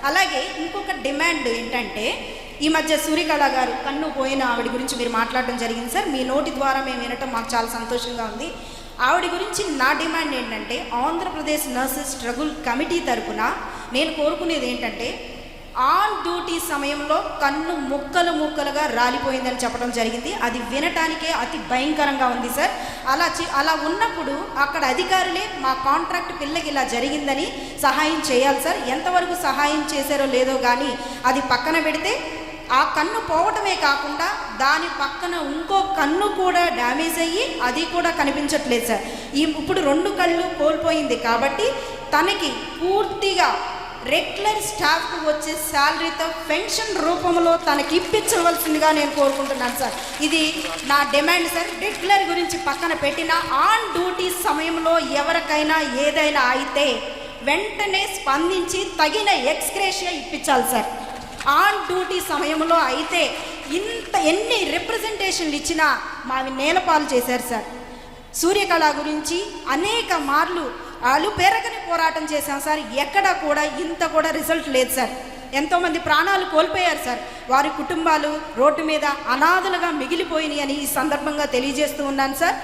అలాగే ఇంకొక డిమాండ్ ఏంటంటే, ఈ మధ్య సూర్యకళ గారు కన్ను పోయిన ఆవిడ గురించి మీరు మాట్లాడడం జరిగింది సార్. మీ నోటి ద్వారా మేము వినటం మాకు చాలా సంతోషంగా ఉంది. ఆవిడ గురించి నా డిమాండ్ ఏంటంటే, ఆంధ్రప్రదేశ్ నర్సెస్ స్ట్రగుల్ కమిటీ తరఫున నేను కోరుకునేది ఏంటంటే, ఆన్ డ్యూటీ సమయంలో కన్ను ముక్కలుగా రాలిపోయిందని చెప్పడం జరిగింది. అది వినటానికే అతి భయంకరంగా ఉంది సార్. అలా ఉన్నప్పుడు అక్కడ అధికారులే మా కాంట్రాక్ట్ పిల్లకి ఇలా జరిగిందని సహాయం చేయాలి సార్. ఎంతవరకు సహాయం చేశారో లేదో కానీ అది పక్కన పెడితే, ఆ కన్ను పోవటమే కాకుండా దాని పక్కన ఇంకో కన్ను కూడా డ్యామేజ్ అయ్యి అది కూడా కనిపించట్లేదు సార్. ఇప్పుడు 2 కళ్ళు కోల్పోయింది కాబట్టి తనకి పూర్తిగా రెగ్యులర్ స్టాఫ్కి వచ్చే శాలరీతో పెన్షన్ రూపంలో తనకి ఇప్పించవలసిందిగా నేను కోరుకుంటున్నాను సార్. ఇది నా డిమాండ్ సార్. రెగ్యులర్ గురించి పక్కన పెట్టిన ఆన్ డ్యూటీ సమయంలో ఎవరికైనా ఏదైనా అయితే వెంటనే స్పందించి తగిన ఎక్స్గ్రేషియా ఇప్పించాలి సార్. ఆన్ డ్యూటీ సమయంలో అయితే ఎన్ని రిప్రజెంటేషన్లు ఇచ్చినా మావి నేలపాలు చేశారు సార్. సూర్యకళ గురించి అనేక మార్లు వాళ్ళు పెరగని పోరాటం చేశాం సార్. ఎక్కడా కూడా ఇంత కూడా రిజల్ట్ లేదు సార్. ఎంతోమంది ప్రాణాలు కోల్పోయారు సార్. వారి కుటుంబాలు రోడ్డు మీద అనాథలుగా మిగిలిపోయినాయి అని ఈ సందర్భంగా తెలియజేస్తూ ఉన్నాను సార్.